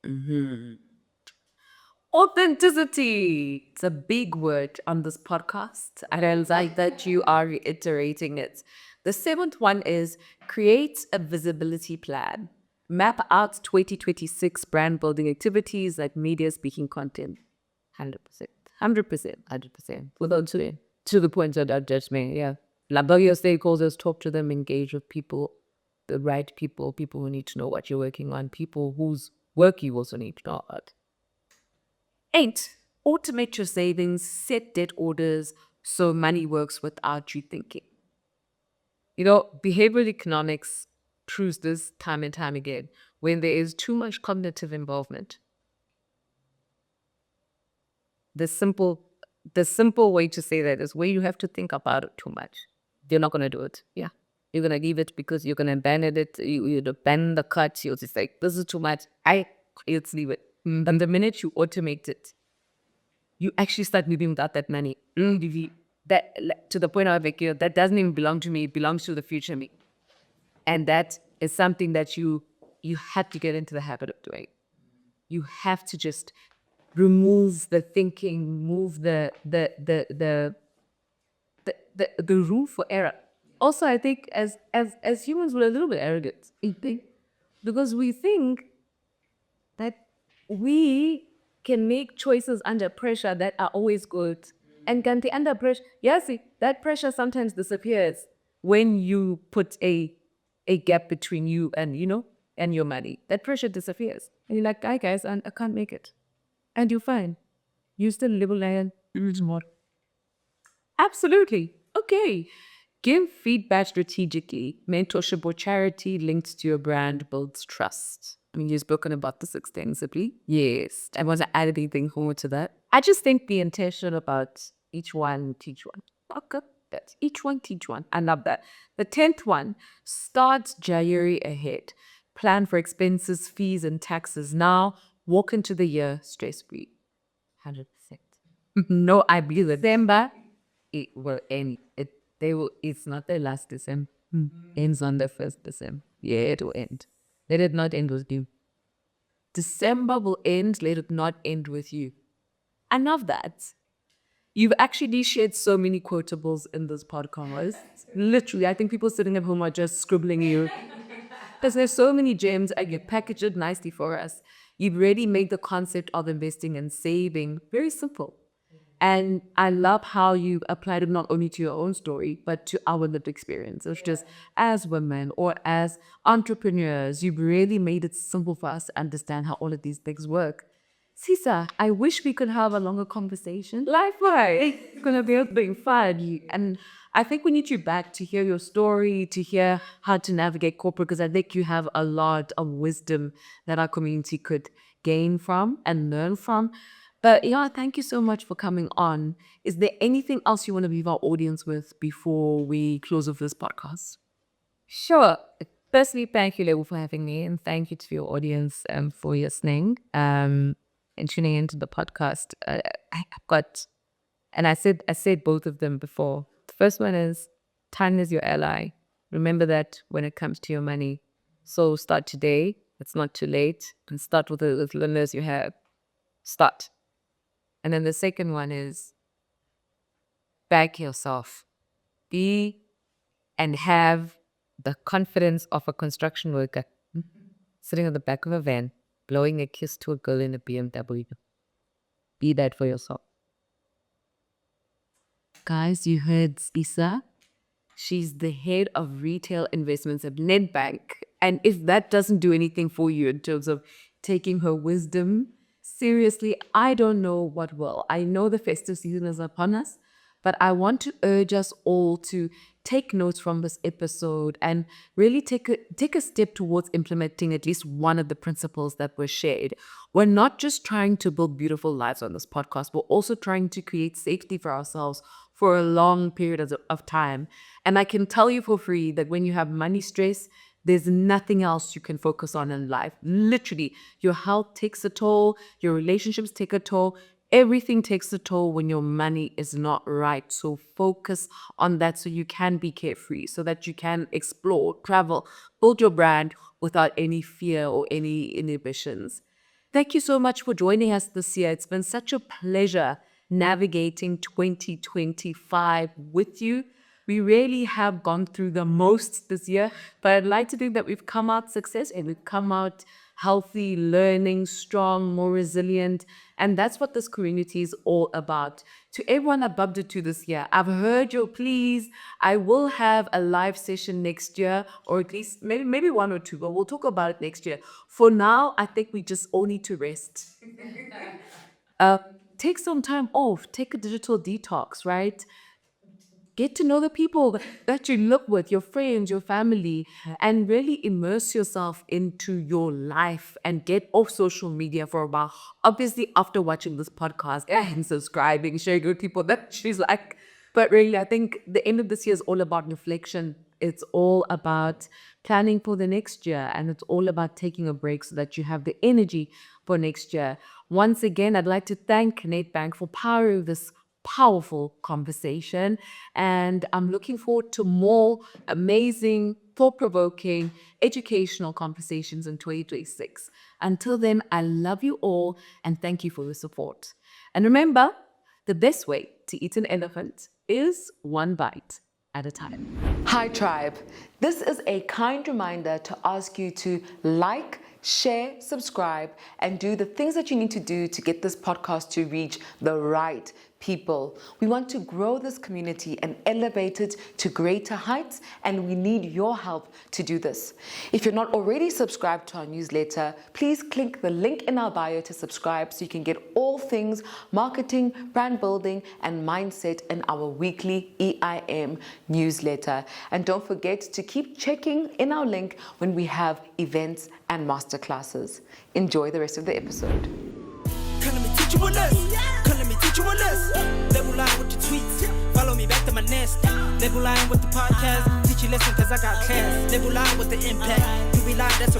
Authenticity. It's a big word on this podcast. And I like that you are reiterating it. The 7th one is create a visibility plan. Map out 2026 brand building activities like media, speaking, content. 100%. 100%. Without to the point that don't judge me, yeah. Label your stakeholders, talk to them, engage with people, the right people who need to know what you're working on, people whose work you also need to know about. 8, automate your savings, set debt orders so money works without you thinking. Behavioral economics proves this time and time again. When there is too much cognitive involvement, the simple way to say that is where you have to think about it too much. You're not going to do it. Yeah. You're going to leave it because you're going to abandon it. You abandon the cut. You'll just like, this is too much. Let's leave it. And the minute you automate it, you actually start moving without that money. That to the point of like, that doesn't even belong to me. It belongs to the future me. And that is something that you you had to get into the habit of doing. You have to just remove the thinking, move the room for error. Also, I think as humans, we're a little bit arrogant, I think, because we think that we can make choices under pressure that are always good. And Ganti, under pressure, yes, see, that pressure sometimes disappears when you put a gap between you and and your money. That pressure disappears, and you're like, "Hi guys, I can't make it," and you're fine. You still live and lose more. Absolutely. Okay. Give feedback strategically. Mentorship or charity linked to your brand builds trust. I mean, you've spoken about this extensively. Yes. I want to add anything more to that. I just think be intentional about each one, teach one. Okay. That's each one, teach one. I love that. The 10th one, start January ahead. Plan for expenses, fees, and taxes now. Walk into the year stress free. 100%. No, I believe December, it will end. It's not the last December. Ends on the 1st December. Yeah, it will end. Let it not end with you. December will end. Let it not end with you. I love that. You've actually shared so many quotables in this podcast. Literally, I think people sitting at home are just scribbling you. Because there's so many gems and you package it nicely for us. You've really made the concept of investing and saving very simple. And I love how you applied it not only to your own story, but to our lived experience. It's just as women or as entrepreneurs, you've really made it simple for us to understand how all of these things work. Sisa, I wish we could have a longer conversation. Likewise. It's going to be being fun. And I think we need you back to hear your story, to hear how to navigate corporate, because I think you have a lot of wisdom that our community could gain from and learn from. But yeah, thank you so much for coming on. Is there anything else you want to leave our audience with before we close off this podcast? Sure. Firstly, thank you, Lebu, for having me, and thank you to your audience for listening and tuning into the podcast. I've got, and I said both of them before. The first one is time is your ally. Remember that when it comes to your money. So start today. It's not too late, and start with the little learners you have. Start. And then the second one is back yourself. Be and have the confidence of a construction worker sitting on the back of a van, blowing a kiss to a girl in a BMW. Be that for yourself. Guys, you heard Sisa. She's the head of retail investments at Nedbank. And if that doesn't do anything for you in terms of taking her wisdom seriously, I don't know what will. I know the festive season is upon us, but I want to urge us all to take notes from this episode and really take a step towards implementing at least one of the principles that were shared. We're not just trying to build beautiful lives on this podcast, we're also trying to create safety for ourselves for a long period of time. And I can tell you for free that when you have money stress, there's nothing else you can focus on in life. Literally, your health takes a toll, your relationships take a toll, everything takes a toll when your money is not right. So focus on that so you can be carefree, so that you can explore, travel, build your brand without any fear or any inhibitions. Thank you so much for joining us this year. It's been such a pleasure navigating 2025 with you. We really have gone through the most this year, but I'd like to think that we've come out success and we've come out healthy, learning, strong, more resilient. And that's what this community is all about. To everyone that bumped into this year, I've heard your pleas. I will have a live session next year, or at least maybe one or two, but we'll talk about it next year. For now, I think we just all need to rest. Take some time off, take a digital detox, right? Get to know the people that you live with, your friends, your family, and really immerse yourself into your life and get off social media for a while. Obviously, after watching this podcast and subscribing, sharing with people that she's like, but really, I think the end of this year is all about reflection. It's all about planning for the next year, and it's all about taking a break so that you have the energy for next year. Once again, I'd like to thank Nedbank for powering this powerful conversation, and I'm looking forward to more amazing thought-provoking, educational conversations in 2026. Until then, I love you all and thank you for your support. And remember, the best way to eat an elephant is one bite at a time. Hi, tribe. This is a kind reminder to ask you to like, share, subscribe, and do the things that you need to do to get this podcast to reach the right people. We want to grow this community and elevate it to greater heights, and we need your help to do this. If you're not already subscribed to our newsletter, please click the link in our bio to subscribe so you can get all things marketing, brand building, and mindset in our weekly EIM newsletter. And don't forget to keep checking in our link when we have events and masterclasses. Enjoy the rest of the episode. Come let me teach you a lesson. Come let me teach you a lesson. Label line with the tweets. Follow me back to my nest. Label line with the podcast. Teach you lesson cause I got class. Label line with the impact. You be lying, that's a